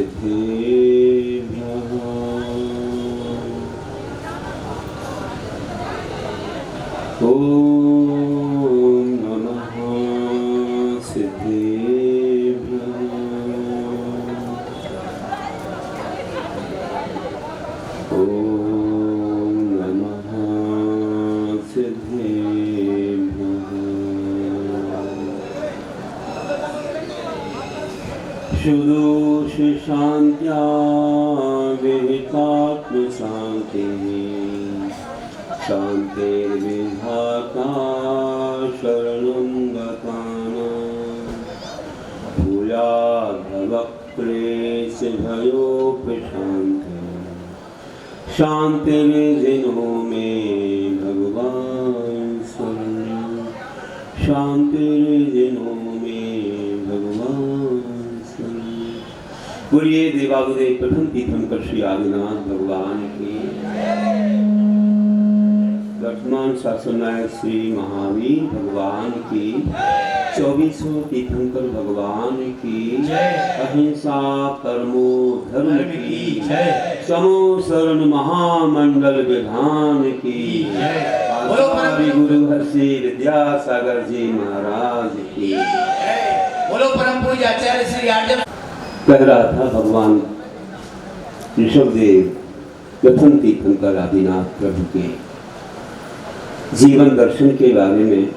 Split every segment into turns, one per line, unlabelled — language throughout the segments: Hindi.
सिद्धेभ्यः। ॐ नमः सिद्धेभ्यः। ॐ नमः सिद्धेभ्यः। सुदोष शान्त्या विहितात्मशान्तिः शान्तिर्विधाता शरणं गतानां भूयाद्भवक्लेशभयोपशान्तिः शान्तिर्जिनो मे भगवान् शरणं शान्तिर्जिनो मे भगवान् शरणं। बोलिए देवादिदेव प्रथम तीर्थंकर श्री आदिनाथ भगवान की, वर्तमान शासन नायक श्री महावीर भगवान की, 2400 तीर्थंकर भगवान की, अहिंसा परमो धर्म की, समो शरण महामंडल विधान की, आचार्य गुरु हर्षि विद्यासागर जी महाराज की।
बोलो परम पूज्य आचार्य श्री आर्य।
कह रहा था भगवान ऋषभदेव प्रथम तीर्थंकर आदिनाथ प्रभु के जीवन दर्शन के बारे में।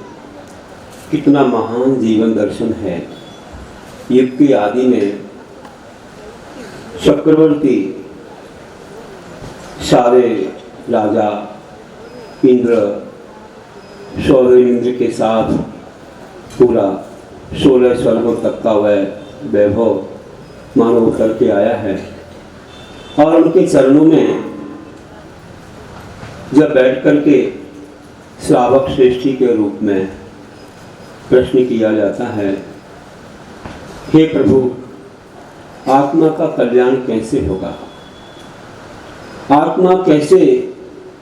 कितना महान जीवन दर्शन है। युग के आदि में चक्रवर्ती सारे राजा इंद्र सौरेंद्र के साथ पूरा 16 स्वर्गों तक का वैभव मानव करके आया है, और उनके चरणों में जब बैठ करके श्रावक श्रेष्ठी के रूप में प्रश्न किया जाता है, हे प्रभु, आत्मा का कल्याण कैसे होगा, आत्मा कैसे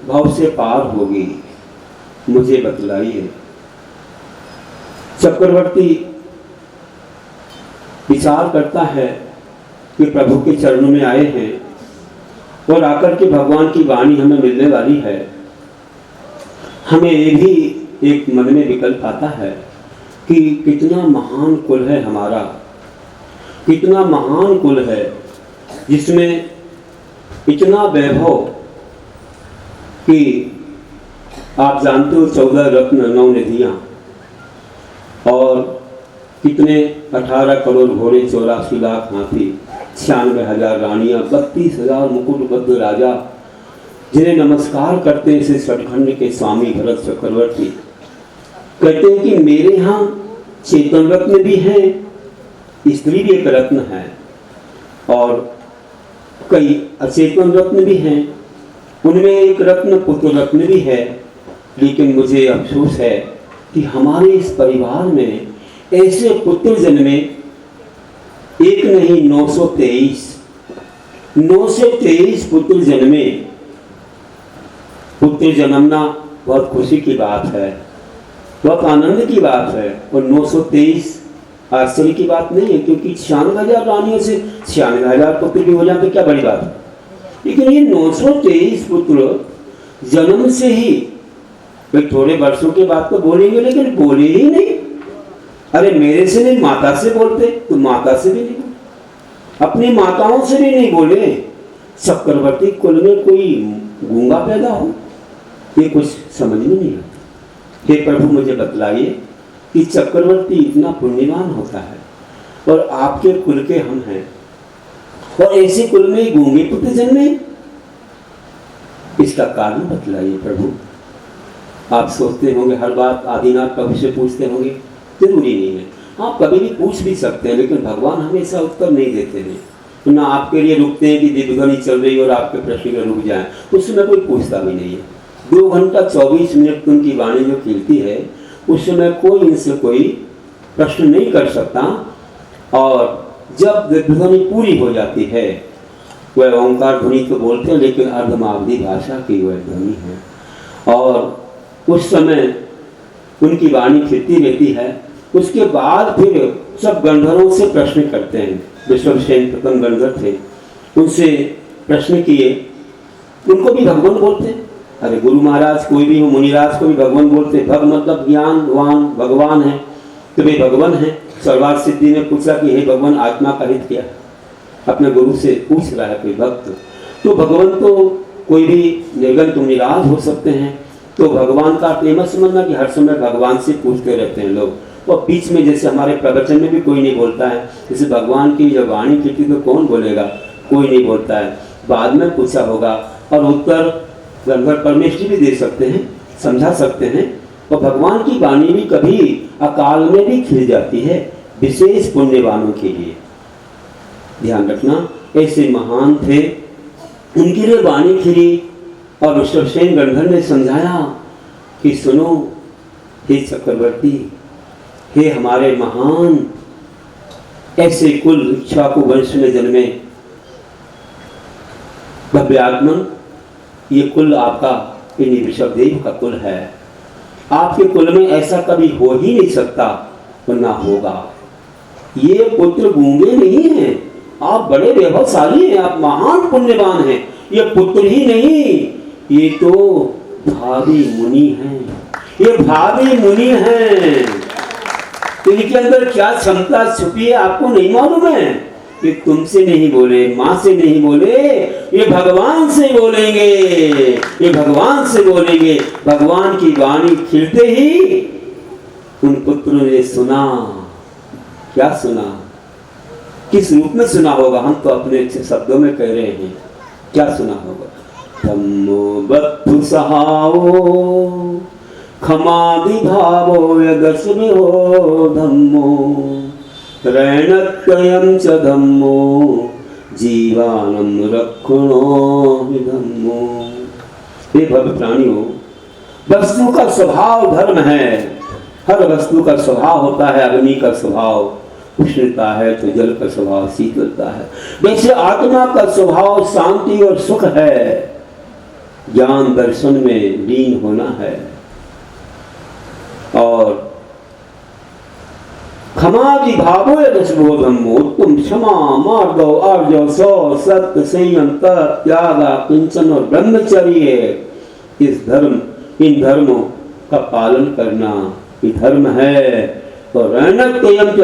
भाव से पार होगी, मुझे बतलाइए। चक्रवर्ती विचार करता है कि प्रभु के चरणों में आए हैं और आकर के भगवान की वाणी हमें मिलने वाली है। हमें ये भी एक मन में विकल्प आता है कि कितना महान कुल है हमारा, कितना महान कुल है जिसमें इतना वैभव कि आप जानते हो 14 रत्न 9 निधियां और कितने 18 करोड़ घोड़े 84 लाख हाथी 96,000 रानियां 32,000 मुकुटबद्ध राजा जिन्हें नमस्कार करते हैं इस सचखंड के स्वामी भरत चक्रवर्ती। कहते हैं कि मेरे यहाँ चेतन रत्न भी हैं, स्त्री भी एक रत्न है, और कई अचेतन रत्न भी हैं, उनमें एक रत्न पुत्र रत्न भी है। लेकिन मुझे अफसोस है कि हमारे इस परिवार में ऐसे पुत्र जन्मे एक नहीं 923 पुत्र जन्मे। पुत्र जन्मना बहुत खुशी की बात है, बहुत आनंद की बात है, और 923 आश्चर्य की बात नहीं है, क्योंकि 96,000 रानियों से 96,000 पुत्र भी हो जाए तो क्या बड़ी बात है। लेकिन ये 923 पुत्र जन्म से ही, भाई थोड़े वर्षों के बाद तो बोलेंगे, लेकिन बोले ही नहीं। अरे मेरे से नहीं, माता से बोलते तो माता से भी नहीं, अपनी माताओं से भी नहीं बोले। चक्रवर्ती कुल में कोई गूंगा पैदा हो, ये कुछ समझ में नहीं आता। हे प्रभु, मुझे बतलाइए कि चक्रवर्ती इतना पुण्यवान होता है और आपके कुल के हम हैं, और ऐसे कुल में गूंगे पुत्र जन्मे, इसका कारण बतलाइए प्रभु। आप सोचते होंगे हर बात आदिनाथ प्रभु से पूछते होंगे, जरूरी नहीं है, आप कभी भी पूछ भी सकते हैं, लेकिन भगवान हमेशा उत्तर नहीं देते हैं। तो ना आपके लिए रुकते हैं कि दिव्यगणी चल रही और आपके प्रश्न में रुक जाए, उस समय कोई पूछता भी नहीं है। 2 घंटा 24 मिनट उनकी वाणी जो खिलती है, उस समय कोई इनसे कोई प्रश्न नहीं कर सकता। और जब दिव्यगणी पूरी हो जाती है, वह ओंकार ध्वनि तो बोलते हैं, लेकिन अर्धमावधि भाषा की वह ध्वनि है, और उस समय उनकी वाणी खिलती रहती है। उसके बाद फिर सब गंधर्वों से प्रश्न करते हैं। विश्वसेन प्रथम गंधर्व थे, उनसे प्रश्न किए। उनको भी भगवान बोलते हैं। अरे गुरु महाराज कोई भी हो, मुनिराज को भी भगवान बोलते। भग मतलब ज्ञानवान, भगवान है, तो वे भगवान है। सर्वार्थ सिद्धि ने पूछा कि हे भगवान, आत्मा का हित क्या है? अपने गुरु से पूछ रहा है कोई भक्त। तो भगवान तो कोई भी निर्गुण निराज हो सकते हैं। तो भगवान का मत समझना कि हर समय भगवान से पूछते रहते हैं लोग। और बीच में जैसे हमारे प्रवचन में भी कोई नहीं बोलता है, जैसे भगवान की जब वाणी की तो कौन बोलेगा, कोई नहीं बोलता है। बाद में पूछा होगा और उत्तर गंधर्व परमेश्वर भी दे सकते हैं, समझा सकते हैं। और भगवान की वाणी भी कभी अकाल में भी खिल जाती है, विशेष पुण्यवानों के लिए। ध्यान रखना, ऐसे महान थे, उनके लिए वाणी खिली। और विश्वसेन गंधर्व ने समझाया कि सुनो हे चक्रवर्ती, हे हमारे महान, ऐसे कुल इक्ष्वाकु वंश में जन्मे भव्यात्मन, ये कुल आपका इन्हीं ऋषभदेव का कुल है। आपके कुल में ऐसा कभी हो ही नहीं सकता, वरना होगा। ये पुत्र गूंगे नहीं हैं, आप बड़े वैभवशाली हैं, आप महान पुण्यवान हैं। ये पुत्र ही नहीं, ये तो भावी मुनि हैं, ये भावी मुनि हैं। इनके अंदर क्या क्षमता छुपी है आपको नहीं मालूम है। ये तुमसे नहीं बोले, माँ से नहीं बोले, ये भगवान से बोलेंगे, ये भगवान से बोलेंगे। भगवान की वाणी खिलते ही उन पुत्रों ने सुना। क्या सुना, किस रूप में सुना होगा, हम तो अपने अच्छे शब्दों में कह रहे हैं। क्या सुना होगा? धम्मो बद्धु सहाओ क्षमादि भावो यदस्मि हो धम्मो त्रैणत्रयं च धम्मो जीवानं रक्षणो हि धम्मो। हे भव्य प्राणियों, वस्तु का स्वभाव धर्म है। हर वस्तु का स्वभाव होता है। अग्नि का स्वभाव उष्णता है तो जल का स्वभाव शीतलता है। वैसे आत्मा का स्वभाव शांति और सुख है, ज्ञान दर्शन में लीन होना है। और क्षमादि भावो यदस्मोधम्मो, तुम क्षमा, मार्दव, आर्जव, सौ, सत्य, संयम, त्याग, किंचन और ब्रह्मचर्य, इस धर्म, इन धर्मों का पालन करना ये धर्म है। तो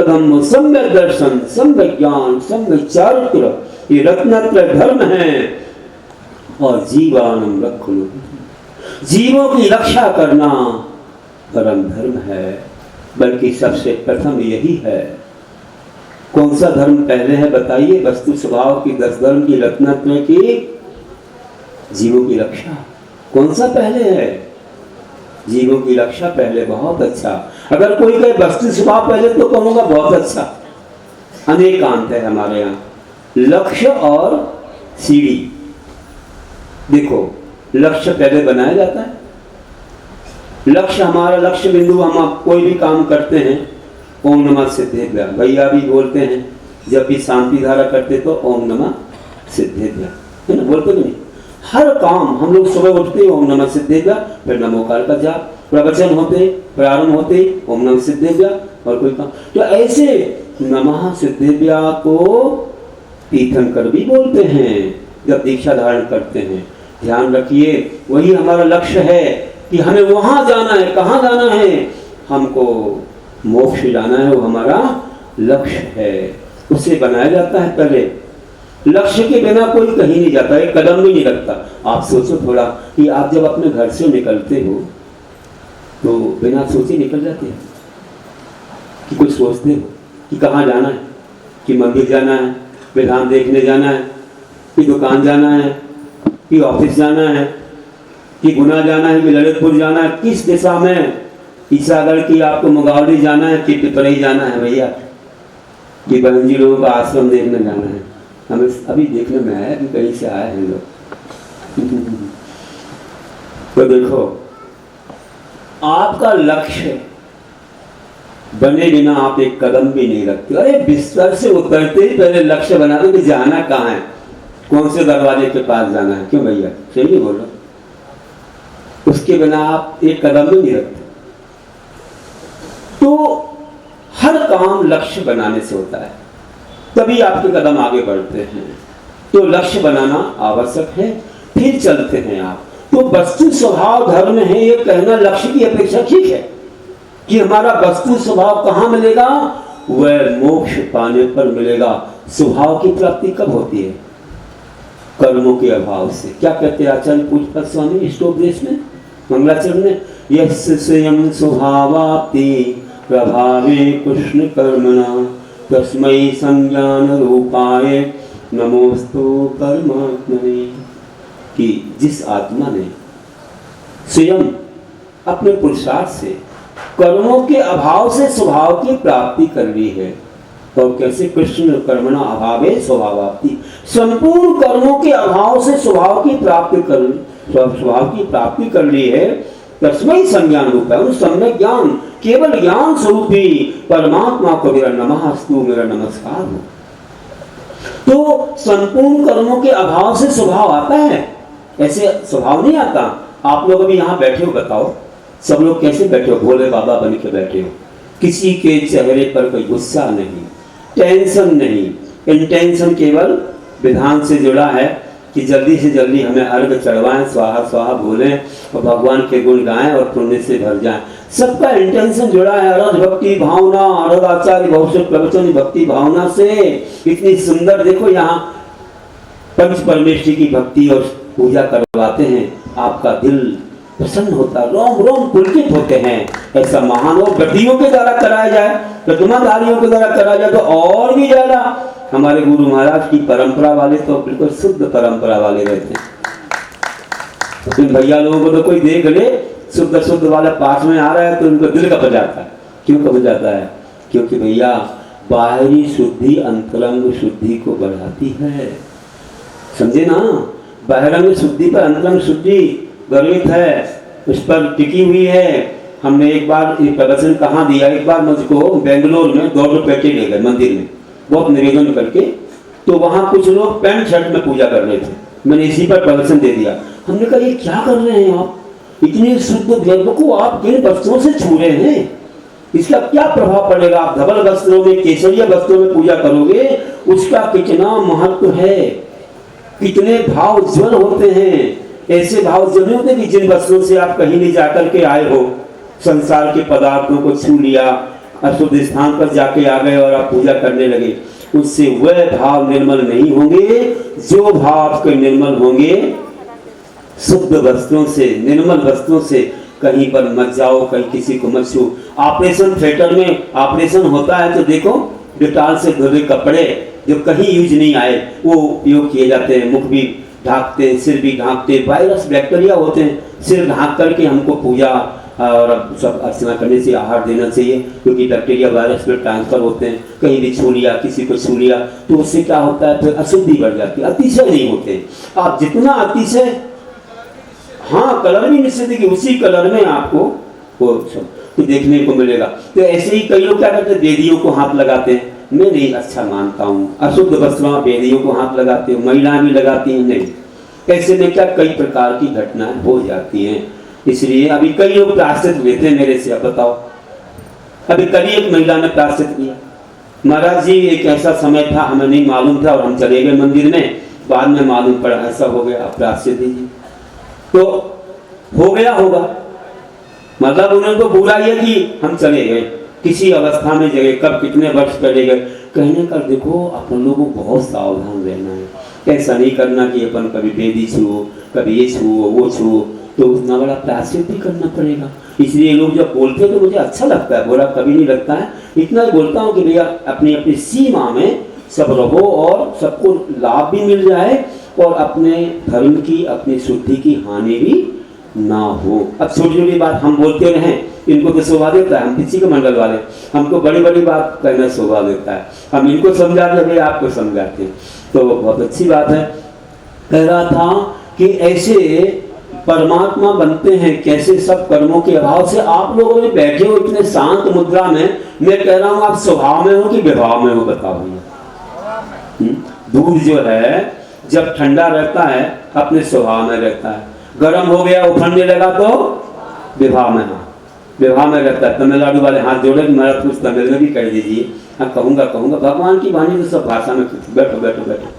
धम्म, सम्यक दर्शन, सम्यक ज्ञान, सम्यक चारित्र, ये रत्नत्रय धर्म है। और जीवानम रक्षणो, जीवों की रक्षा करना परम धर्म है। बल्कि सबसे प्रथम यही है। कौन सा धर्म पहले है बताइए? वस्तु स्वभाव की 10 धर्म की, रत्नत्रय की, जीवों की रक्षा कौन सा पहले है? जीवों की रक्षा पहले। बहुत अच्छा। अगर कोई कहे वस्तु स्वभाव पहले तो कहूँगा बहुत अच्छा। अनेकांत है हमारे यहाँ, लक्ष्य और सीढ़ी। देखो, लक्ष्य पहले बनाया जाता है। लक्ष्य, हमारा लक्ष्य बिंदु, हम आप कोई भी काम करते हैं, ओम नमः सिद्धेभ्य, भैया भी बोलते हैं। जब भी शांति धारा करते तो ओम नमः सिद्धेभ्य, है ना, बोलते नहीं? हर काम हम लोग सुबह उठते ओम नमः सिद्धेभ्य, फिर नमोकार का जाप, प्रवचन होते प्रारंभ होते ओम नमः सिद्धेभ्य, और कोई काम। तो ऐसे नमः सिद्धेभ्य को तीर्थंकर भी बोलते हैं जब दीक्षा धारण करते हैं। ध्यान रखिए, वही हमारा लक्ष्य है कि हमें वहां जाना है। कहाँ जाना है? हमको मोक्ष जाना है, वो हमारा लक्ष्य है। उसे बनाया जाता है पहले। लक्ष्य के बिना कोई कहीं नहीं जाता, एक कदम भी नहीं रखता। आप सोचो थोड़ा कि आप जब अपने घर से निकलते हो तो बिना सोचे निकल जाते हैं कि कुछ सोचते हो कि कहाँ जाना है, कि मंदिर जाना है, विधान देखने जाना है, कि दुकान जाना है, कि ऑफिस जाना है, कि गुना जाना है, कि ललितपुर जाना है, किस दिशा में, ईसागढ़ की आपको मुगावली जाना है कि पिपरई जाना है भैया, कि बहन जी लोगों का आश्रम देखने जाना है। हमें अभी देखने में आया कि कहीं से आए हैं लोग। तो देखो, आपका लक्ष्य बने बिना आप एक कदम भी नहीं रखते। अरे बिस्तर से उतरते ही पहले लक्ष्य बना दो कि जाना कहाँ है, कौन से दरवाजे के पास जाना है। क्यों भैया, सही नहीं बोल रहा? उसके बिना आप एक कदम भी नहीं रखते। तो हर काम लक्ष्य बनाने से होता है, तभी आपके कदम आगे बढ़ते हैं। तो लक्ष्य बनाना आवश्यक है, फिर चलते हैं आप। तो वस्तु स्वभाव धर्म है, ये कहना लक्ष्य की अपेक्षा ठीक है कि हमारा वस्तु स्वभाव कहाँ मिलेगा, वह मोक्ष पाने पर मिलेगा। स्वभाव की प्राप्ति कब होती है? कर्मों के अभाव से। क्या कहते हैं आचार्य पूज्यपाद स्वामी स्टोपदेश में, मंगलाचरण में, यस्य स्वयं स्वभावाप्ति प्रभावे कृष्ण कर्मणा तस्मै संज्ञान रूपाय नमोस्तु परमात्मने। कि जिस आत्मा ने स्वयं अपने पुरुषार्थ से कर्मों के अभाव से स्वभाव की प्राप्ति कर ली है, और कैसे? कृष्ण कर्मणा अभावे स्वभावाप्ति, संपूर्ण कर्मों के अभाव से स्वभाव की प्राप्ति कर ली है। तस्मै संज्ञान रूप है, सम्यक ज्ञान, केवल ज्ञान स्वरूप ही परमात्मा को मेरा नमस्तु, मेरा नमस्कार हो। तो संपूर्ण कर्मों के अभाव से स्वभाव आता है, ऐसे स्वभाव नहीं आता। आप लोग अभी यहाँ बैठे हो, बताओ सब लोग कैसे बैठे हो? भोले बाबा बन के बैठे हो, किसी के चेहरे पर कोई गुस्सा नहीं, टेंशन नहीं, इंटेंशन केवल विधान से जुड़ा है कि जल्दी से जल्दी हमें अर्घ चढ़वाएं, स्वाहा स्वाहा बोलें और भगवान के गुण गाएं और पुण्य से भर जाएं। सबका इंटेंशन जुड़ा है अर्घ भक्ति भावना, अर्घ आचार्य भविष्य प्रवचन भक्ति भावना से। इतनी सुंदर देखो यहाँ पंच परमेश्वरी की भक्ति और पूजा करवाते हैं, आपका दिल प्रसन्न होता है, रोम रोम पुलकित होते हैं। ऐसा महान हो व्रतियों के द्वारा कराया जाए, प्रतिमाधारियों के द्वारा कराया जाए तो और भी ज्यादा। हमारे गुरु महाराज की परंपरा वाले तो बिल्कुल शुद्ध परंपरा वाले रहते हैं। तो भैया लोगों को तो कोई देख ले शुद्ध शुद्ध वाला पास में आ रहा है तो उनको दिल कप जाता है। क्यों कप जाता है? क्योंकि भैया बाहरी शुद्धि अंतरंग शुद्धि को बढ़ाती है, समझे ना? बहिरंग शुद्धि पर अंतरंग शुद्धि गर्वित है, उस पर टिकी हुई है। हमने एक बार ये प्रवचन कहाँ दिया, एक बार मुझको बेंगलोर में 2 पेटे ले गए मंदिर में, बहुत निवेदन करके। तो वहाँ कुछ लोग पैंट शर्ट में पूजा कर रहे थे, मैंने इसी पर प्रवचन दे दिया। हमने कहा ये क्या कर रहे हैं आप, इतने शुद्ध द्रव्य को आप किन वस्त्रों से छू रहे हैं, इसका क्या प्रभाव पड़ेगा? आप धवल वस्त्रों में, केसरिया वस्त्रों में पूजा करोगे, उसका कितना महत्व है, कितने भाव उज्ज्वल होते हैं। ऐसे भाव जरूर होते कि जिन वस्त्रों से आप कहीं नहीं जाकर के आए हो, संसार के पदार्थों को छू लिया, अशुद्ध स्थान पर जाके आ गए और आप पूजा करने लगे, उससे वह भाव निर्मल नहीं होंगे जो भाव आपके निर्मल होंगे शुद्ध वस्त्रों से, निर्मल वस्त्रों से। कहीं पर मत जाओ, कहीं किसी को मत छू। ऑपरेशन थिएटर में ऑपरेशन होता है तो देखो डिटॉल से धुले कपड़े जो कहीं यूज नहीं आए वो उपयोग किए जाते हैं, मुख भी ढांकते हैं, सिर भी ढांकते, वायरस बैक्टीरिया होते हैं, सिर ढांक करके हमको पूजा और सब अर्चना करने से आहार देना चाहिए, क्योंकि बैक्टीरिया वायरस में ट्रांसफर होते हैं। कहीं भी छू लिया, किसी को छू लिया तो उससे क्या होता है, फिर अशुद्धि बढ़ जाती है, अतिशय नहीं होते। आप जितना अतिशय, हाँ कलर भी निश्चित है कि उसी कलर में आपको वो तो देखने को मिलेगा। तो ऐसे ही कई लोग क्या करते हैं, वेदियों को हाथ लगाते हैं, मैं नहीं अच्छा मानता हूँ। अशुद्ध वस्त्रों में वेदियों को हाथ लगाते हो, महिलाएं भी लगाती हैं, नहीं। ऐसे में क्या कई प्रकार की घटनाएं हो जाती हैं। इसलिए अभी कई लोग प्रायश्चित लेते हैं मेरे से। अब बताओ, अभी कल ही एक महिला ने प्रायश्चित किया, महाराज जी एक ऐसा समय था हमें नहीं मालूम था और हम चले गए मंदिर में, बाद में मालूम पड़ा ऐसा हो गया, प्रायश्चित दीजिए। तो हो गया होगा, मतलब उन्होंने तो बुरा ही है कि हम चले गए, किसी अवस्था में जगह, कब कितने वर्ष पहले गए। कहने का देखो अपन लोगों को बहुत सावधान रहना है, ऐसा नहीं करना कि अपन कभी वेदी छुओ, कभी ये छुओ वो छुओ, तो उतना बड़ा प्रायश्चित भी करना पड़ेगा। इसलिए लोग जब बोलते हैं तो मुझे अच्छा लगता है, बुरा कभी नहीं लगता है। इतना ही बोलता हूँ कि भैया अपनी अपनी सीमा में सब रहो और सबको लाभ भी मिल जाए और अपने धर्म की, अपनी शुद्धि की हानि भी ना हो। अब छोटी छोटी बात हम बोलते रहें, इनको तो शोभा देता है, हम किसी के मंडल वाले, हमको बड़ी बड़ी बात कहना शोभा देता है, हम इनको समझाते हैं, आपको समझाते हैं, तो बहुत अच्छी बात है। कह रहा था कि ऐसे परमात्मा बनते हैं कैसे, सब कर्मों के अभाव से। आप लोगों में बैठे हो इतने शांत मुद्रा में, मैं कह रहा हूँ आप स्वभाव में हो कि विभाव में हो, बताओ भैया। दूध जो है जब ठंडा रहता है अपने स्वभाव में रहता है, गर्म हो गया उफनने लगा तो विभाव में। हाँ विवाह में रहता है। तमिलनाडु वाले हाथ जोड़े, मेरा कुछ तमिल में भी कर दीजिए। हाँ कहूँगा भगवान की वाणी तो सब भाषा में, बैठो बैठो बैठो,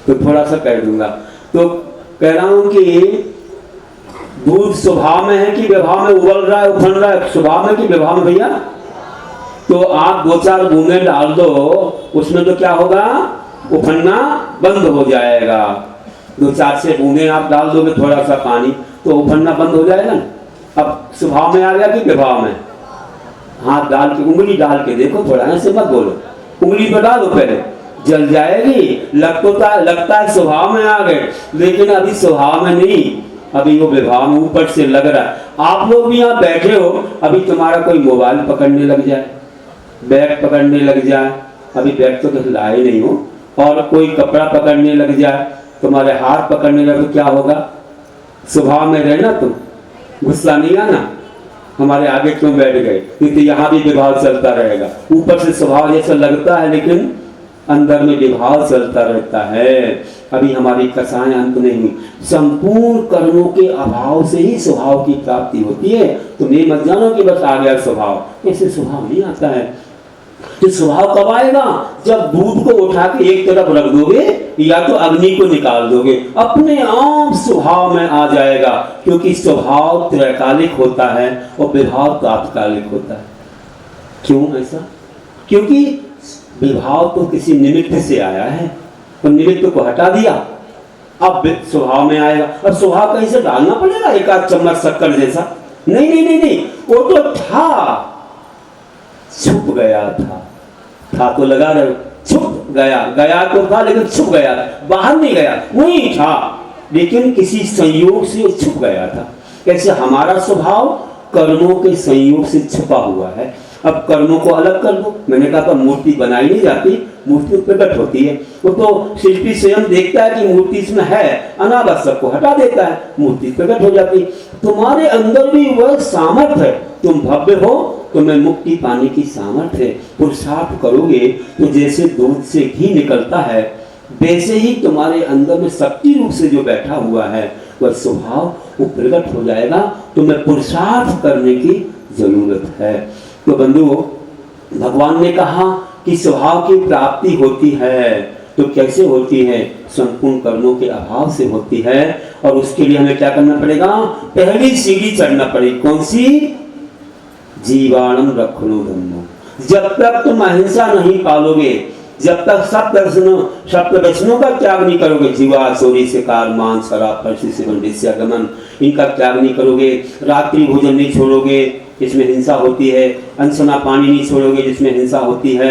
तो थोड़ा सा कह दूंगा। तो कह रहा हूँ कि दूध स्वभाव में है कि विवाह में उबल रहा है, उफल रहा है? स्वभाव में कि विवाह में भैया? तो आप 2-4 बूंदे डाल दो उसमें, तो क्या होगा? उफलना बंद हो जाएगा। 2-4 से बूंदे आप डाल दोगे थोड़ा सा पानी, तो उफलना बंद हो जाएगा ना। अब स्वभाव में आ गया कि विवाह में? हाथ डाल के, उंगली डाल के देखो, थोड़ा ऐसे मत बोलो, उंगली पे डालो, पहले जल जाएगी। लगता है स्वभाव में आ गए, लेकिन अभी स्वभाव में नहीं, अभी वो विवाह में ऊपर से लग रहा है। आप लोग भी यहाँ बैठे हो, अभी तुम्हारा कोई मोबाइल पकड़ने लग जाए, बैग पकड़ने लग जाए, अभी बैग तो कहीं लाए नहीं हो, और कोई कपड़ा पकड़ने लग जाए, तुम्हारे हाथ पकड़ने लगे, तो क्या होगा? स्वभाव में रहना, तुम गुस्सा नहीं आना, हमारे आगे क्यों बैठ गए? क्योंकि यहाँ भी विवाह चलता रहेगा। ऊपर से स्वभाव जैसा लगता है, लेकिन अंदर में विवाह चलता रहता है। अभी हमारी कथाएं अंत नहीं हुई। संपूर्ण कर्मों के अभाव से ही स्वभाव की प्राप्ति होती है। तुम ये मत जानो कि बस आ गया स्वभाव, ऐसे स्वभाव नहीं आता है। तो स्वभाव कब आएगा? जब दूध को उठा के एक तरफ रख दोगे या तो अग्नि को निकाल दोगे, अपने आप स्वभाव में आ जाएगा। क्योंकि स्वभाव त्रैकालिक होता है और विभाव तात्कालिक होता है। क्यों ऐसा? क्योंकि विभाव तो किसी निमित्त से आया है, तो निमित्त को हटा दिया, अब स्वभाव में आएगा। और स्वभाव कहीं से डालना पड़ेगा, एक आध चम्मच शक्कर जैसा? नहीं नहीं नहीं नहीं, वो तो था, छुप गया था तो लगा रहे, छुप गया तो था, लेकिन छुप गया, बाहर नहीं गया, वही था, लेकिन किसी संयोग से छुप गया था। कैसे? हमारा स्वभाव कर्मों के संयोग से छुपा हुआ है। अब कर्मों को अलग कर दो। मैंने कहा था मूर्ति बनाई नहीं जाती, मूर्ति प्रकट होती है। वो तो शिल्पी स्वयं देखता है कि मूर्ति इसमें है, अनावश्यक को हटा देता है, मूर्ति प्रकट हो जाती। तुम्हारे अंदर भी वह सामर्थ्य है, तुम भव्य हो, तुम्हें मुक्ति पाने की सामर्थ्य है। पुरुषार्थ करोगे तो जैसे दूध से घी निकलता है, वैसे ही तुम्हारे अंदर में शक्ति रूप से जो बैठा हुआ है वह स्वभाव वो प्रकट हो जाएगा। तुम्हें पुरुषार्थ करने की जरूरत है। तो बंधुओं, भगवान ने कहा कि स्वभाव की प्राप्ति होती है, तो कैसे होती है? संपूर्ण कर्मों के अभाव से होती है। और उसके लिए हमें क्या करना पड़ेगा? पहली सीढ़ी चढ़ना पड़ेगी। कौन सी? जीवाणम रखनो धम्मो। जब तक तुम अहिंसा नहीं पालोगे, जब तक सप्त व्यसनों का त्याग नहीं करोगे, जीवा चोरी शिकार मांस शराब फर्शी सेवन वेश्यागमन, इनका त्याग नहीं करोगे, रात्रि भोजन नहीं छोड़ोगे जिसमें हिंसा होती है, अनसना पानी नहीं छोड़ोगे जिसमें हिंसा होती है,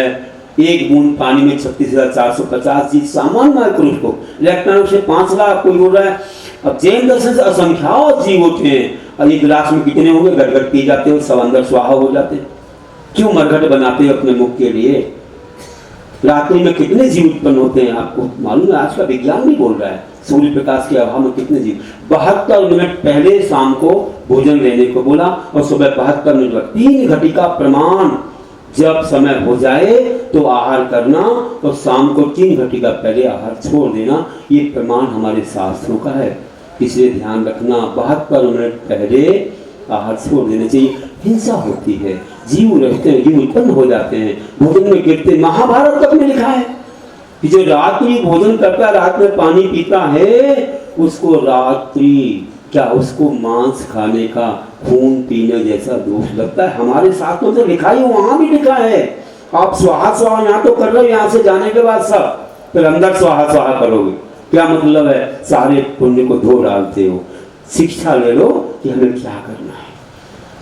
एक बूंद पानी में 36,450 जीव सामान्य महापुरुष को, इलेक्ट्रॉनिक से 5 लाख कोई बोल रहा है। अब जैन दर्शन से असंख्यात जीव होते हैं, और एक गिलास में कितने होंगे? गटगट पी जाते हो, सब अंदर स्वाहा हो जाते हैं। क्यों मरघट बनाते हो अपने मुख के लिए? रात्रि में कितने जीव उत्पन्न होते हैं आपको मालूम है? आज का विज्ञान भी बोल रहा है, सूर्य प्रकाश के अभाव में कितने जीव। 72 मिनट पहले शाम को भोजन लेने को बोला, और सुबह 72 मिनट बाद 3 घटिका प्रमाण, जब समय हो जाए तो आहार करना, और शाम को 3 घटिका पहले आहार छोड़ देना। ये प्रमाण हमारे शास्त्रों का है, इसलिए ध्यान रखना। 72 मिनट पहले आहार छोड़ देना चाहिए। हिंसा होती है, जीव रहते हैं, जीव उत्पन्न हो जाते हैं, भोजन में गिरते। महाभारत तक में लिखा है कि जो रात्रि भोजन करता है, रात में पानी पीता है, उसको रात्रि क्या, उसको मांस खाने का, खून पीने जैसा दोष लगता है। हमारे शास्त्रों में लिखा ही, वहां भी लिखा है। आप स्वाहा स्वाहा यहाँ तो कर रहे हो, यहाँ से जाने के बाद सब फिर अंदर स्वाहा स्वाहा करोगे, क्या मतलब है? सारे पुण्य को धो डालते हो। शिक्षा ले लो कि हमें क्या करना है।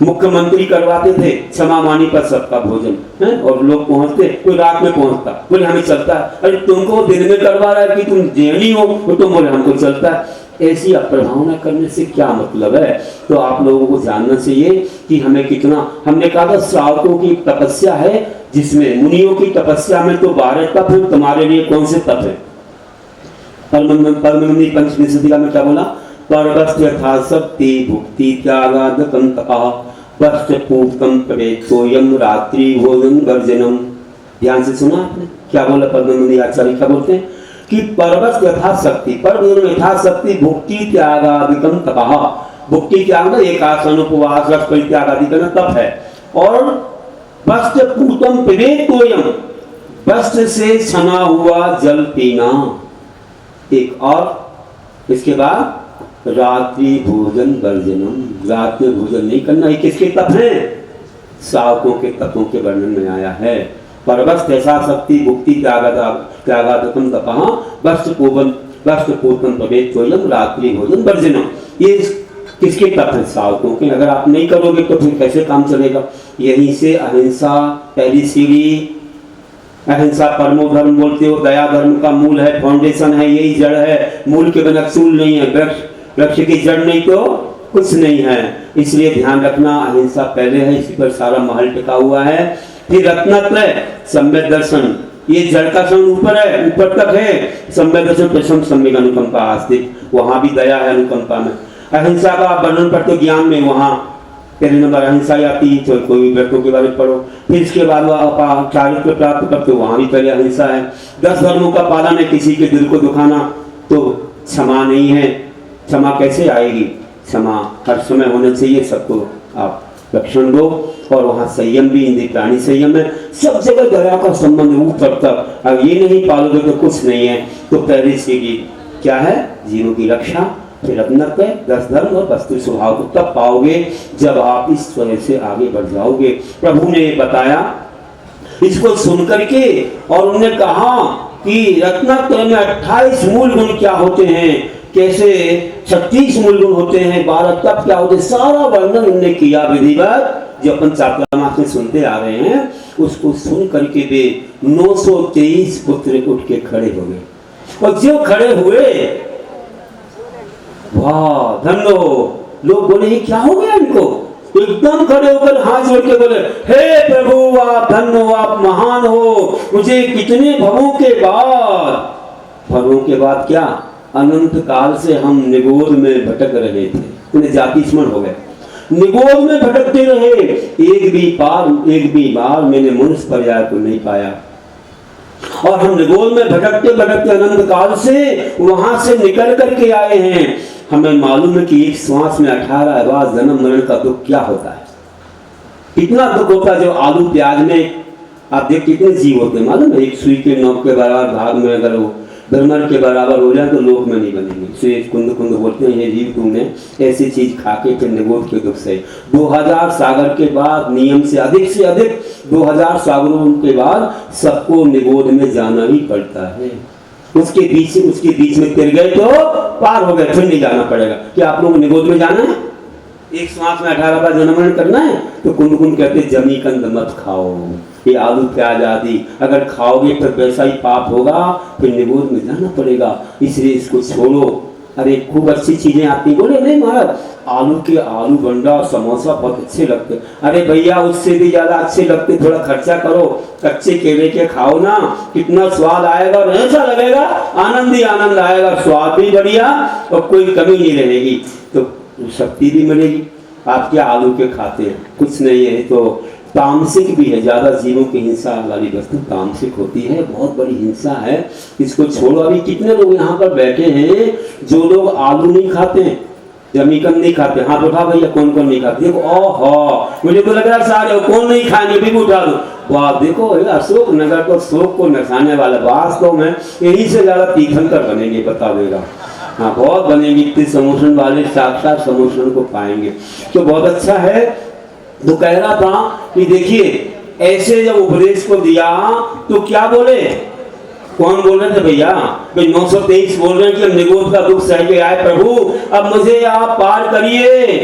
मुख्यमंत्री करवाते थे क्षमा मानी पर सबका भोजन है, और लोग पहुंचते, कोई रात में पहुंचता, बोले हमें चलता है। अरे तुमको दिन में करवा रहा है कि तुम जैनी हो, तो तुम बोले हमको चलता है। ऐसी अप्रभावना करने से क्या मतलब है? तो आप लोगों को जानना चाहिए कि हमें कितना, हमने कहा था श्रावकों की तपस्या है, जिसमें मुनियों की तपस्या में तो 12 तप है। तुम्हारे लिए कौन से तप है? परमनंदी पंचमी सतिका में क्या बोला? परवस्त यथा शक्ति भुक्ति त्यागादकं तपः पश्च पूर्तम प्रवेशोयम रात्रि भोजन वर्जनम। ध्यान से सुना आपने क्या बोला? परमनंदी आचार्य क्या बोलते हैं कि परवस्त यथा शक्ति, पर यथाशक्ति भुक्ति त्यागादिकं तपः, भुक्ति त्याग ना एक आसन उपवास रस परित्याग आदि करना तप है। और वस्त्र पूतम पिबेत तोयम, वस्त्र से सना हुआ जल पीना। एक और इसके बाद रात्रि भोजन वर्जनम, रात में भोजन नहीं करना। ये किसके तप हैं? सावकों के तपों के वर्णन में आया है। परवस्त ऐसा शक्ति भुक्ति त्यागादकम तपः वस्त्र पूतम पिबेत तोयम रात्रि भोजन वर्जनम। ये किसके तप है? सावकों के। अगर आप नहीं करोगे तो फिर कैसे काम चलेगा? यहीं से अहिंसा पहली सीढ़ी, अहिंसा परमो धर्म बोलते हो, दया धर्म का मूल है, फाउंडेशन है, यही जड़ है। मूल के बिना सूल नहीं है, वृक्ष की जड़ नहीं तो कुछ नहीं है। इसलिए ध्यान रखना, अहिंसा पहले है, इसी पर सारा महल टिका हुआ है। फिर रत्नत्रय सम्यक दर्शन, ये जड़ का क्षण ऊपर है, ऊपर तक है। सम्यक दर्शन प्रथम सम्यक अनुकंपा आस्तिक, वहां भी दया है अनुकंपा में। अहिंसा का वर्णन पढ़ते हो ज्ञान में, वहां पहले नंबर अहिंसा आती है, तो कोई व्रतों के बारे में पढ़ो। फिर इसके बाद वह चारित्र प्राप्त करते हो, वहां भी पहले अहिंसा है। 10 धर्मों का पालन है, किसी के दिल को दुखाना तो क्षमा नहीं है। क्षमा कैसे आएगी? क्षमा हर समय होना चाहिए, सबको आप रक्षण दो। और वहाँ संयम भी, इंद्रिय प्राणी संयम है, सब जगह दया का संबंध ऊपर तक। अब ये नहीं पालोगे तो कुछ नहीं है। तो पहले से क्या है? जीवों की रक्षा, फिर रत्नत्व, 10 धर्म और वस्तु स्वभाव को तब पाओगे जब आप इस तरह से आगे बढ़ जाओगे। प्रभु ने बताया इसको सुन करके, और उन्होंने कहा कि रत्नत्व में 28 मूल गुण क्या होते हैं, कैसे 36 मूल गुण होते हैं, 12 तप क्या होते हैं, सारा वर्णन उन्होंने किया विधिवत। जो अपन चातुर्मास में सुनते आ रहे हैं, उसको सुन करके वे 923 पुत्र उठ के खड़े हो गए। और जो खड़े हुए, वाह धन्य हो। लोग बोले ये क्या हो गया इनको? एकदम खड़े होकर हाथ जोड़ के बोले, हे प्रभु आप धन्य हो, आप महान हो। मुझे कितने भवों के बाद क्या, अनंत काल से हम निगोद में भटक रहे थे। उन्हें जाति स्मरण हो गए, निगोद में भटकते रहे। एक भी बार मैंने मनुष्य पर्याय को नहीं पाया। और हम निगोद में भटकते भटकते अनंत काल से वहां से निकल करके आए हैं। हमें मालूम है कि एक श्वास में 18 बार जन्म मरण का दुख क्या होता है, कितना दुख होता है। जो आलू प्याज में आप देख कितने जीव होते हैं, मालूम है? एक सुई के नोक के बराबर भाग में अगर वो धर्मर के बराबर हो जाए तो लोक में नहीं बनेंगे। इसे कुंद बोलते हैं, ये जीव तुमने ऐसी चीज खा के फिर निगोद के दुख से 2000 सागर के बाद, नियम से अधिक 2000 सागरों के बाद सबको निगोद में जाना ही पड़ता है। उसके बीच में तिर गए तो पार हो गए, फिर नहीं जाना पड़ेगा। क्या आप लोग निगोद में जाना है? एक श्वास में 18 बार जन्म करना है? तो कुंद कहते जमी कंद मत खाओ, ये आलू प्याज आदि अगर खाओगे तो वैसा ही पाप होगा, फिर निगोद में जाना पड़ेगा। इसलिए इसको छोड़ो। अरे खूब अच्छी चीजें आती, बोले नहीं महाराज आलू बंडा समोसा बहुत अच्छे लगते। अरे भैया उससे भी ज्यादा अच्छे लगते, थोड़ा खर्चा करो, कच्चे केले के खाओ ना, कितना स्वाद आएगा और ऐसा लगेगा आनंद ही आनंद आएगा, स्वाद भी बढ़िया और कोई कमी नहीं रहेगी, तो शक्ति भी मिलेगी। आप क्या आलू के खाते हैं? कुछ नहीं है। तो तामसिक भी है, ज्यादा जीवों की हिंसा वाली वस्तु तामसिक होती है, बहुत बड़ी हिंसा है। इसको छोड़ो। अभी कितने लोग यहाँ पर बैठे हैं जो लोग आलू नहीं खाते हैं, जमीकन नहीं खाते? हाथ उठा भैया, कौन कौन नहीं खाते? ओहो, मुझे तो लग रहा है सारे कौन नहीं खाएंगे, भी उठा दो। वाह देखो अशोक नगर तो शोक को नसाने वाला, वास्तव में यही से ज्यादा तीर्थंकर बनेंगे, बता देगा। हाँ बहुत बनेंगे, इतने समोसन वाले साक्षात समोसन को पाएंगे, तो बहुत अच्छा है। तो कह रहा था कि देखिए ऐसे जब उपदेश को दिया तो क्या बोले, कौन बोल रहे थे भैया? 923 बोल रहे हैं कि हम निगोद का दुख सह के आए प्रभु, अब मुझे आप पार करिए।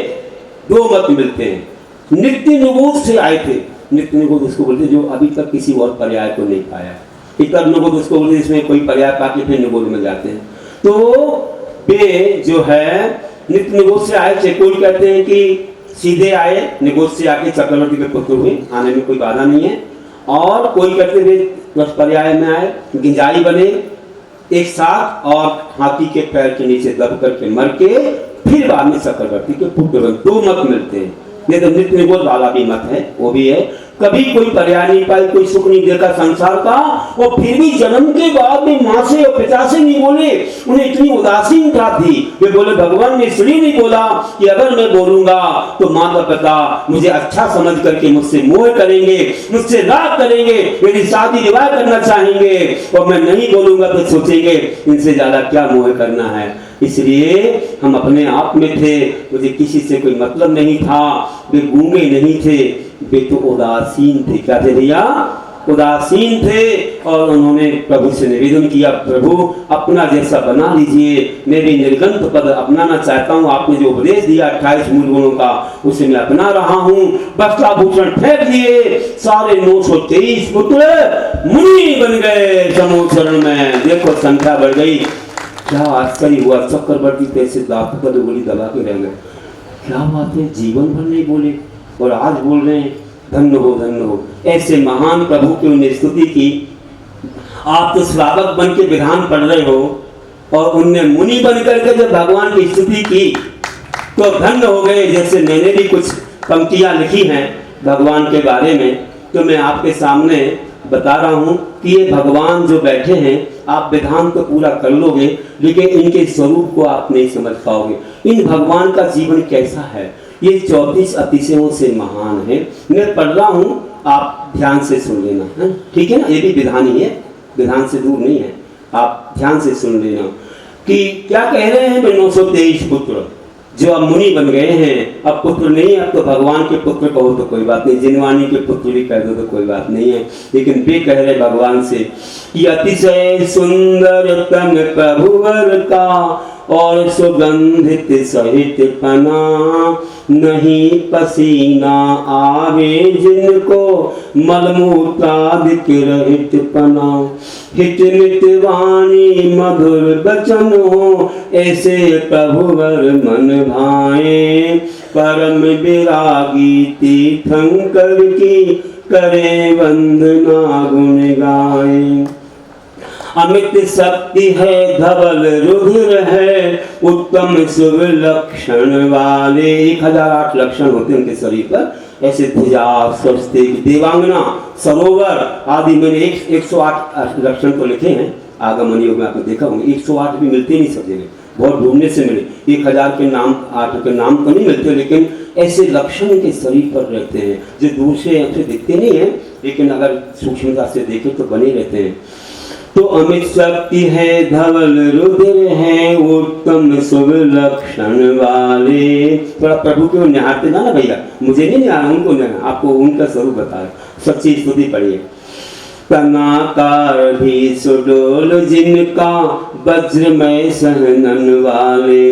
2 मत मिलते हैं, नित्य निगोद से आए थे। नित्य निगोद उसको बोलते जो अभी तक किसी और पर्याय को नहीं पाया। इतर निगोद उसको बोलते इसमें कोई पर्याय पाके फिर निगोद में जाते हैं। तो वे जो है नित्य निगोद से आए थे। कोई कहते हैं कि सीधे आए, निगोद से आके चक्रवर्ती के पुत्र हुए, आने में कोई बाधा नहीं है। और कोई कहते हुए पर्याय में आए, गिंजाई बने एक साथ और हाथी के पैर के नीचे दब करके मर के फिर बाद में चक्रवर्ती के पुत्र बने। 2 मत मिलते हैं। ये तो नित्य निगोद वाला भी मत है, वो भी है। कभी कोई पर्याय नहीं पाई, कोई सुख नहीं देखा संसार का, और फिर भी जन्म के बाद में माँ से और पिता से नहीं बोले। उन्हें इतनी उदासीनता थी, वे बोले भगवान ने इसलिए नहीं बोला कि अगर मैं बोलूंगा तो माँ का पिता मुझे अच्छा समझ करके मुझसे मोह करेंगे, मुझसे राग करेंगे, मेरी शादी विवाह करना चाहेंगे, और मैं नहीं बोलूंगा तो सोचेंगे इनसे ज्यादा क्या मोह करना है। इसलिए हम अपने आप में थे, मुझे किसी से कोई मतलब नहीं था। वे गूंगे नहीं थे, वे तो उदासीन थे। क्या थे भैया? उदासीन थे। और उन्होंने प्रभु से निवेदन किया, प्रभु अपना जैसा बना लीजिए, मैं भी निर्गंथ पद अपनाना चाहता हूँ। आपने जो उपदेश दिया 28 मूल गुणों का, उसे मैं अपना रहा हूँ। वस्त्राभूषण फेंक दिए, सारे 923 पुत्र मुनि बन गए समूचरण में। देखो संख्या बढ़ गई। क्या आश्चर्य हुआ, चक्रवर्ती कैसे दांत पर उंगली दबा के रह गए। क्या बात है, जीवन भर नहीं बोले और आज बोल रहे हैं। धन्य हो, धन्य हो। ऐसे महान प्रभु की उन्हें स्तुति की। आप तो श्रावक बन के विधान पढ़ रहे हो, और उनने मुनि बन करके जब भगवान की स्तुति की तो धन्य हो गए। जैसे मैंने भी कुछ पंक्तियां लिखी हैं भगवान के बारे में, तो मैं आपके सामने बता रहा हूं कि ये भगवान जो बैठे हैं, आप विधान तो पूरा कर लोगे, लेकिन इनके स्वरूप को आप नहीं समझ पाओगे। इन भगवान का जीवन कैसा है, ये 34 अतिशयों से महान है। मैं पढ़ रहा हूं, आप ध्यान से सुन लेना है, ठीक है ना? ये भी विधान ही है, विधान से दूर नहीं है। आप ध्यान से सुन लेना कि क्या कह रहे हैं। 923 पुत्र जो अब मुनि बन गए हैं, अब पुत्र नहीं, अब तो भगवान के पुत्र कहो तो कोई बात नहीं, जिनवानी के पुत्र भी कह दो तो कोई बात नहीं है, लेकिन वे कह रहे भगवान से कि अतिशय सुंदर तन प्रभुवर का, और सुगंधित सहित पना, नहीं पसीना आवे जिनको, मलमूत्रादिक रहित पना। हित मित वाणी मधुर बचन हो, ऐसे प्रभुवर मन भाए। परम विरागी तीर्थंकर की, करे वंदना गुण गाए। अमित शक्ति है धवल रुधिर है, उत्तम शुभ लक्षण वाले। 1008 लक्षण होते हैं उनके शरीर पर, ऐसे भुजा, स्वस्तिक, देवांगना, सरोवर आदि। मैंने 108 लक्षण तो लिखे हैं आगमन योग में, आपने देखा होंगे। 108 भी मिलते नहीं सब जगह, बहुत ढूंढने से मिले। 1000 के नाम, 8 के नाम तो नहीं मिलते, लेकिन ऐसे लक्षण के शरीर पर रहते हैं जो दूर से अच्छे दिखते नहीं है, लेकिन अगर सूक्ष्मता से देखें तो बने रहते हैं। तो अमित शक्ति है धवल रुधिर है, उत्तम शुभ लक्षण वाले। थोड़ा प्रभु को निहारते ना भैया, मुझे नहीं निहारा, उनको निहारा, आपको उनका स्वरूप बता रहे। सच्ची स्तुति पढ़िए। तनाकार भी सुडोल जिनका, वज्रमय सहनन वाले।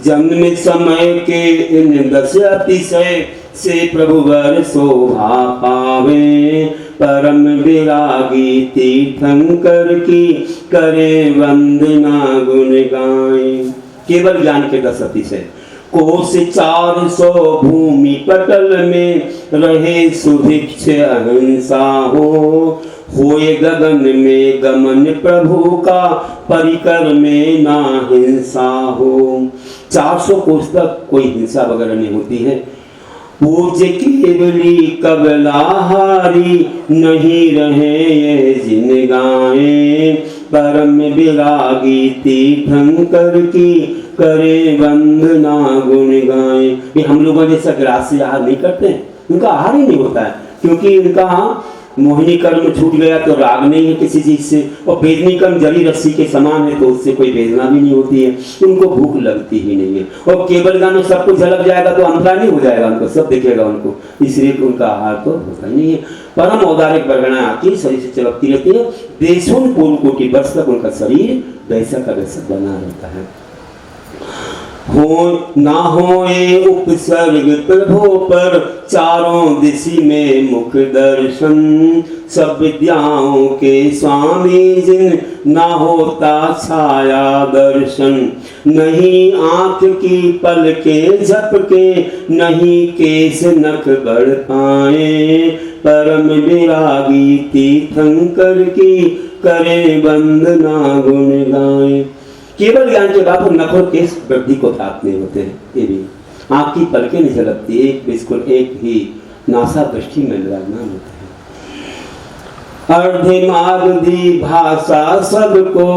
जन्म समय के इन 10 अतिशय से प्रभुवर शोभा पावे। परम विरागी तीर्थंकर की, करे वंदना गुण गाए। केवल ज्ञान के 10 अतिशय। कोश 400 भूमि पटल में, रहे सुभिक्ष अहिंसा हो। होए गगन में गमन प्रभु का, परिकर में ना हिंसा हो। 400 कोश तक कोई हिंसा वगैरह नहीं होती है। पूज्य केवली कबलाहारी, नहीं रहे ये जिन गाए। परम विरागी तीर्थंकर की, करे वंदना गुण गाए। ये हम लोग जैसा ग्रास्य आहार नहीं करते हैं, उनका आहार ही नहीं होता है, क्योंकि उनका मोहिनी कर्म छूट गया तो राग नहीं है किसी चीज से, और भेदनी कर्म जली रस्सी के समान है, तो उससे कोई भेदना भी नहीं होती है, उनको भूख लगती ही नहीं है। और केवल गानों सब कुछ झलक जाएगा तो अंतरा नहीं हो जाएगा, उनको सब दिखेगा उनको, इसलिए उनका आहार तो होता ही नहीं है। परम औदारिक बरगना आती शरीर से चलती रहती है, देशों पूर्व कोटि वर्ष तक उनका शरीर वैसा का वैसा बना रहता है। हो ना होए उपसर्ग प्रभो पर, चारों दिशा में मुख दर्शन। सब विद्याओं के स्वामी जिन, ना होता छाया दर्शन। नहीं आँख की पलके झपके, नहीं केस नख बढ़ पाए। परम विरागी तीर्थंकर की, करे वंदना गुण गाए। केवल ज्ञान के बाद नख और केस वृद्धि को प्राप्त नहीं होते हैं। ये भी आँख की पलकें नहीं झलकती, एक बिल्कुल एक ही नासा दृष्टि में विराजमान होते हैं। अर्धिमागधी भाषा सबको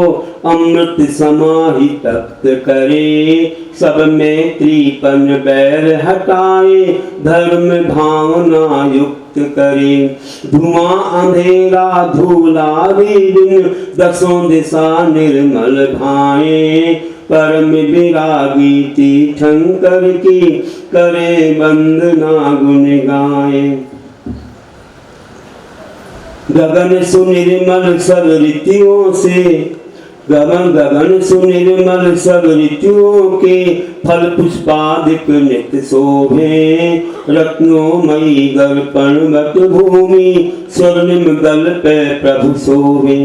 अमृत समाहि तप्त करे, सब में त्रिपन बैर हटाए धर्म भावना युक्त करे। धुआं अंधेरा धूला विदिन दसों दिशा निर्मल भाए, परम विरागी तीर्थंकर की करे वंदना गुण गाए। गगन सुनिर्मल सब ऋतुओं से, गगन सुनिर्मल सब ऋतुओं के फल पुष्पादिक नित्य शोभे। रत्नोमयी गर्पणवत भूमि स्वर्णिम गल पे प्रभु शोभे।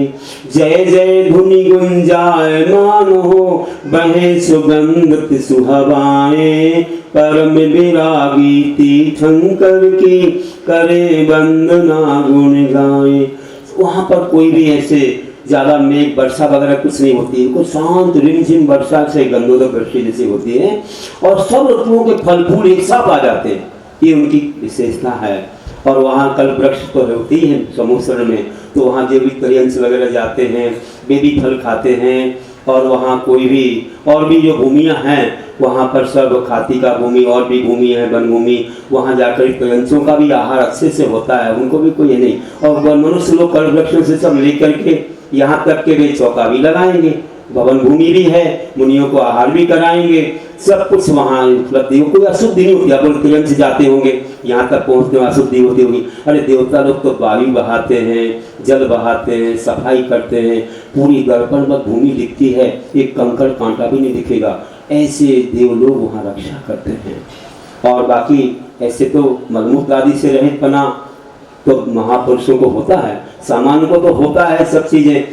जय जय धुनि गुंजायमान हो बहे सुगंधत सुहवाएं, परम विरागी तीर्थंकर की करे वंदना गुण गाए। वहाँ पर कोई भी ऐसे ज़्यादा मेघ वर्षा वगैरह कुछ नहीं होती है, कुछ शांत रिमझिम वर्षा से गंधोदक वृष्टि जैसी होती है और सब ऋतुओं के फल फूल एक साथ आ जाते हैं, ये उनकी विशेषता है। और वहाँ कल्प वृक्ष तो होती है समुद्र में, तो वहाँ जो भी पर्यंस वगैरह जाते हैं वे भी फल खाते हैं। और वहाँ कोई भी और भी जो भूमियाँ हैं वहाँ पर सब खाती का भूमि और भी भूमि है वन भूमि, वहाँ जाकर पर्यंसों का भी आहार अच्छे से होता है, उनको भी कोई नहीं। और मनुष्य लोग कल्प वृक्ष से सब लेकर के यहाँ तक के वे चौका भी लगाएंगे, भवन भूमि भी है, मुनियों को आहार भी कराएंगे, सब कुछ वहाँ उपलब्धि हो। कोई अशुद्धि नहीं होती। आप लोग से जाते होंगे, यहाँ तक पहुँचते में अशुद्धि होती होगी। अरे देवता लोग तो वायु बहाते हैं, जल बहाते हैं, सफाई करते हैं, पूरी दर्पणवत भूमि दिखती है, एक कंकड़ कांटा भी नहीं दिखेगा। ऐसे देव लोग वहाँ रक्षा करते हैं। और बाकी ऐसे तो मलमूत्र आदि से रहित पना तो महापुरुषों को होता है, सामान्य को तो होता है सब चीज़ें।